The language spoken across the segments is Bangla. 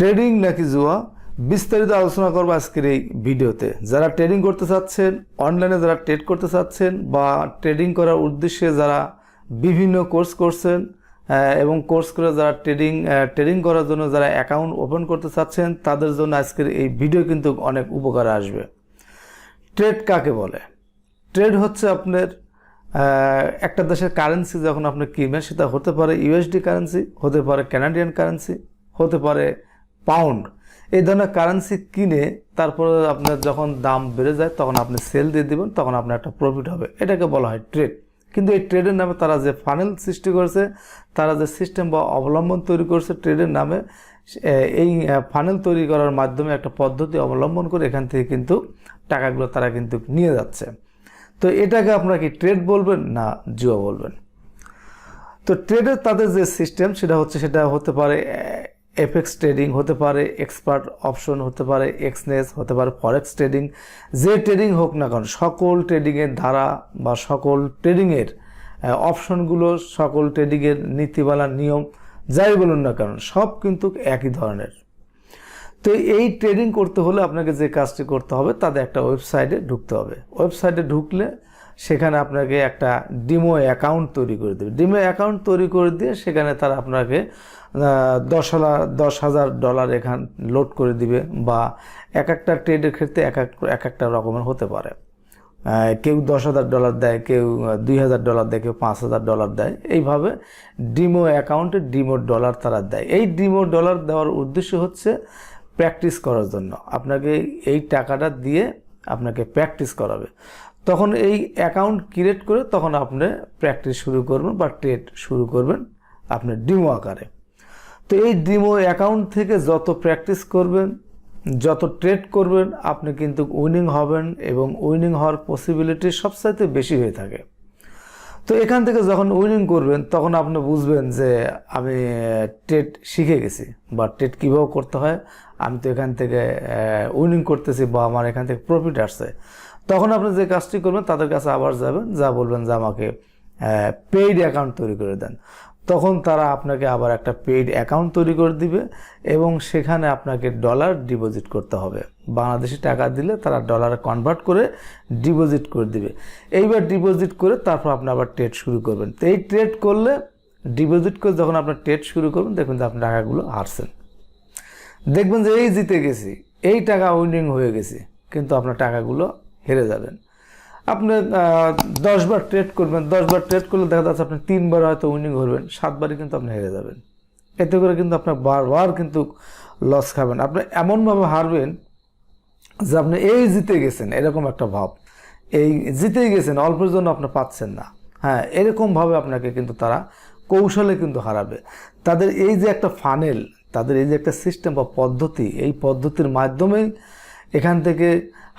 ট্রেডিং নাকি জুয়া বিস্তারিত আলোচনা করব আজকের এই ভিডিওতে। যারা ট্রেডিং করতে চাচ্ছেন, অনলাইনে যারা ট্রেড করতে চাচ্ছেন বা ট্রেডিং করার উদ্দেশ্যে যারা বিভিন্ন কোর্স করছেন এবং কোর্স করে যারা ট্রেডিং করার জন্য যারা অ্যাকাউন্ট ওপেন করতে চাচ্ছেন, তাদের জন্য আজকের এই ভিডিও কিন্তু অনেক উপকারে আসবে। ট্রেড কাকে বলে? ট্রেড হচ্ছে আপনার একটা দেশের কারেন্সি যখন আপনি কিনবেন, সেটা হতে পারে ইউএসডি কারেন্সি, হতে পারে কানাডিয়ান কারেন্সি, হতে পারে পাউন্ড। এই ধরনের কারেন্সি কিনে তারপরে আপনার যখন দাম বেড়ে যায় তখন আপনি সেল দিয়ে দেবেন, তখন আপনার একটা প্রফিট হবে। এটাকে বলা হয় ট্রেড। কিন্তু এই ট্রেডের নামে তারা যে ফানেল সৃষ্টি করেছে, তারা যে সিস্টেম বা অবলম্বন তৈরি করেছে ট্রেডের নামে, এই ফানেল তৈরি করার মাধ্যমে একটা পদ্ধতি অবলম্বন করে এখান থেকে কিন্তু টাকাগুলো তারা কিন্তু নিয়ে যাচ্ছে। তো এটাকে আপনারা কি ট্রেড বলবেন না জুয়া বলবেন? তো ট্রেডের তাদের যে সিস্টেম সেটা হতে পারে এফএক্স ট্রেডিং, হতে পারে এক্সপার্ট অপশন, হতে পারে এক্সনেস, হতে পারে ফরেক্স ট্রেডিং। যে ট্রেডিং হোক না কারণ সকল ট্রেডিংয়ের ধারা বা সকল ট্রেডিংয়ের অপশনগুলো, সকল ট্রেডিংয়ের নীতিমালা নিয়ম যাই বলুন না কারণ সব কিন্তু একই ধরনের। তো এই ট্রেডিং করতে হলে আপনাকে যে কাজটি করতে হবে, তাদের একটা ওয়েবসাইটে ঢুকতে হবে। ওয়েবসাইটে ঢুকলে সেখানে আপনাকে একটা ডিমো অ্যাকাউন্ট তৈরি করে দেবে। ডিমো অ্যাকাউন্ট তৈরি করে দিয়ে সেখানে তারা আপনাকে $10,000 এখান লোড করে দিবে, বা এক একটা ট্রেডের ক্ষেত্রে এক একটা রকমের হতে পারে। কেউ $10,000 দেয়, কেউ $2,000 দেয়, কেউ $5,000 দেয়। এইভাবে ডিমো অ্যাকাউন্টে ডিমো ডলার তারা দেয়। এই ডিমো ডলার দেওয়ার উদ্দেশ্য হচ্ছে প্র্যাকটিস করার জন্য। আপনাকে এই টাকাটা দিয়ে আপনাকে প্র্যাকটিস করাবে। তখন এই অ্যাকাউন্ট ক্রিয়েট করে তখন আপনি প্র্যাকটিস শুরু করবেন বা ট্রেড শুরু করবেন আপনার ডিমো আকারে। তো এই ডিমো অ্যাকাউন্ট থেকে যত প্র্যাকটিস করবেন, যত ট্রেড করবেন, আপনি কিন্তু উইনিং হবেন এবং উইনিং হওয়ার পসিবিলিটি সবচাইতে বেশি হয়ে থাকে। তো এখান থেকে যখন উইনিং করবেন তখন আপনি বুঝবেন যে আমি ট্রেড শিখে গেছি, বা ট্রেড কীভাবে করতে হয়, আমি তো এখান থেকে উইনিং করতেছি বা আমার এখান থেকে প্রফিট আসছে। তখন আপনি যে কাজটি করবেন, তাদের কাছে আবার যাবেন, যা বলবেন যে আমাকে পেইড অ্যাকাউন্ট তৈরি করে দেন। তখন তারা আপনাকে আবার একটা পেইড অ্যাকাউন্ট তৈরি করে দিবে এবং সেখানে আপনাকে ডলার ডিপোজিট করতে হবে। বাংলাদেশি টাকা দিলে তারা ডলারে কনভার্ট করে ডিপোজিট করে দিবে। এইবার ডিপোজিট করে তারপর আপনি আবার ট্রেড শুরু করবেন। তো এই ট্রেড করলে, ডিপোজিট করে যখন আপনার ট্রেড শুরু করবেন, দেখবেন যে আপনি টাকাগুলো হারছেন। দেখবেন যে এই জিতে গেছি, এই টাকা উইনিং হয়ে গেছি, কিন্তু আপনার টাকাগুলো হেরে যাবেন। আপনি 10 বার ট্রেড করবেন, 10 বার ট্রেড করলে দেখা যাচ্ছে আপনি 3 বার হয়তো উইনিং করবেন, 7 বারই কিন্তু আপনি হেরে যাবেন। এতে করে কিন্তু আপনার বারবার কিন্তু লস খাবেন। আপনি এমনভাবে হারবেন যে আপনি এই জিতে গেছেন এরকম একটা ভাব, এই জিতেই গেছেন, অল্পের জন্য আপনি পাচ্ছেন না। হ্যাঁ, এরকমভাবে আপনাকে কিন্তু তারা কৌশলে কিন্তু হারাবে। তাদের এই যে একটা ফানেল, তাদের এই যে একটা সিস্টেম বা পদ্ধতি, এই পদ্ধতির মাধ্যমেই এখান থেকে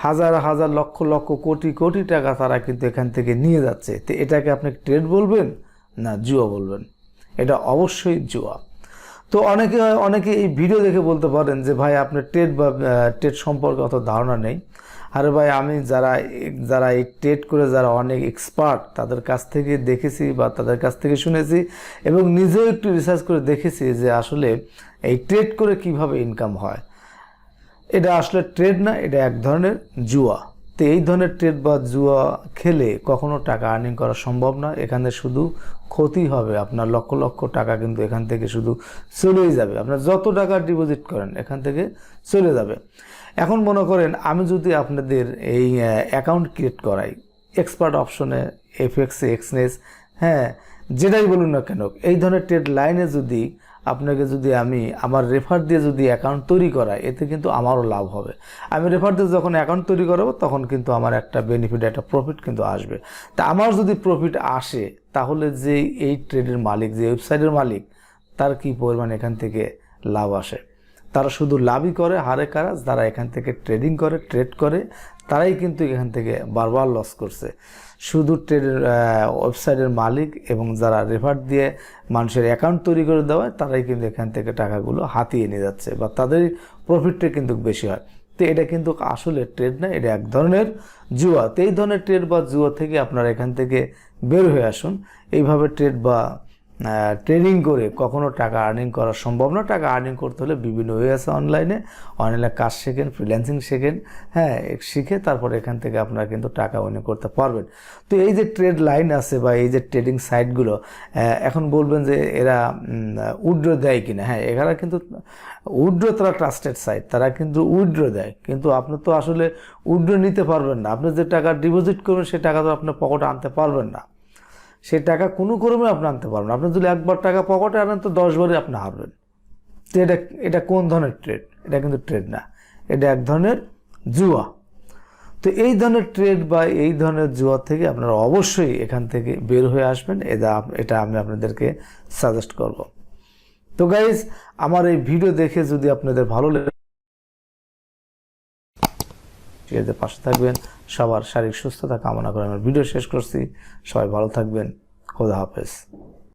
হাজার হাজার লক্ষ লক্ষ কোটি কোটি টাকা তারা কিন্তু এখান থেকে নিয়ে যাচ্ছে। তো এটাকে আপনি ট্রেড বলবেন না জুয়া বলবেন? এটা অবশ্যই জুয়া। তো অনেকে এই ভিডিও দেখে বলতে পারেন যে ভাই আপনার ট্রেড সম্পর্কে অত ধারণা নেই। আরে ভাই, আমি যারা এই ট্রেড করে যারা অনেক এক্সপার্ট, তাদের কাছ থেকে দেখেছি বা তাদের কাছ থেকে শুনেছি এবং নিজেও একটু রিসার্চ করে দেখেছি যে আসলে এই ট্রেড করে কিভাবে ইনকাম হয়। এটা আসলে ট্রেড না, এটা এক ধরনের জুয়া। তো এই ধরনের ট্রেড বা জুয়া খেলে কখনো টাকা আর্নিং করা সম্ভব না। এখানে শুধু ক্ষতি হবে, আপনার লক্ষ লক্ষ টাকা কিন্তু এখান থেকে শুধু চলেই যাবে। আপনার যত টাকা ডিপোজিট করেন এখান থেকে চলে যাবে। এখন মনে করেন আমি যদি আপনাদের এই অ্যাকাউন্ট ক্রিয়েট করাই এক্সপার্ট অপশনে, এফএক্সে, এক্সনেস, হ্যাঁ যেটাই বলুন না কেন, এই ধরনের ট্রেড লাইনে যদি আপনাকে আমি আমার রেফার দিয়ে যদি অ্যাকাউন্ট তৈরি করাই, এতে কিন্তু আমারও লাভ হবে। আমি রেফার দিয়ে যখন অ্যাকাউন্ট তৈরি করাবো তখন কিন্তু আমার একটা বেনিফিট, একটা প্রফিট কিন্তু আসবে। তা আমার যদি প্রফিট আসে, তাহলে যে এই ট্রেডের মালিক, যে ওয়েবসাইটের মালিক, তার কি পরিমাণ এখান থেকে লাভ আসে? তারা শুধু লাভই করে, হারে কারা? যারা এখান থেকে ট্রেডিং করে, ট্রেড করে, তারাই কিন্তু এখান থেকে বারবার লস করছে। শুধু ট্রেডের ওয়েবসাইটের মালিক এবং যারা রেফার দিয়ে মানুষের অ্যাকাউন্ট তৈরি করে দেওয়া, তারাই কিন্তু এখান থেকে টাকাগুলো হাতিয়ে নিয়ে যাচ্ছে, বা তাদের প্রফিটটা কিন্তু বেশি হয়। তো এটা কিন্তু আসলে ট্রেড না, এটা এক ধরনের জুয়া। তো এই ধরনের ট্রেড বা জুয়া থেকে আপনারা এখান থেকে বের হয়ে আসুন। এইভাবে ট্রেড বা ট্রেডিং করে কখনো টাকা আর্নিং করা সম্ভব না। টাকা আর্নিং করতে হলে বিভিন্ন ওয়ে আছে, অনলাইনে কাজ শেখেন, ফ্রিল্যান্সিং শেখেন, হ্যাঁ, শিখে তারপর এখান থেকে আপনারা কিন্তু টাকা আর্নিং করতে পারবেন। তো এই যে ট্রেড লাইন আছে বা এই যে ট্রেডিং সাইটগুলো, এখন বলবেন যে এরা উইথড্র দেয় কিনা। হ্যাঁ, এরা কিন্তু উইথড্র, তারা ট্রাস্টেড সাইট, তারা কিন্তু উইথড্র দেয়, কিন্তু আপনি তো আসলে উইথড্র নিতে পারবেন না। আপনি যে টাকা ডিপোজিট করবেন সেই টাকা তো আপনার পকেটে আনতে পারবেন না, সেই টাকা কোনো ক্রমে আপনি আনতে পারবেন। আপনি যদি একবার টাকা পকেটে আনেন তো 10 বারই আপনি হারবেন। তো এটা কোন ধরনের ট্রেড? এটা কিন্তু ট্রেড না, এটা এক ধরনের জুয়া। তো এই ধরনের ট্রেড বা এই ধরনের জুয়া থেকে আপনারা অবশ্যই এখান থেকে বের হয়ে আসবেন, এটা আমি আপনাদেরকে সাজেস্ট করব। তো গাইজ, আমার এই ভিডিও দেখে যদি আপনাদের ভালো লাগে, পাশে থাকবেন। সবার শারীরিক সুস্থতা কামনা করে আমার ভিডিও শেষ করছি। সবাই ভালো থাকবেন। খোদা হাফেজ।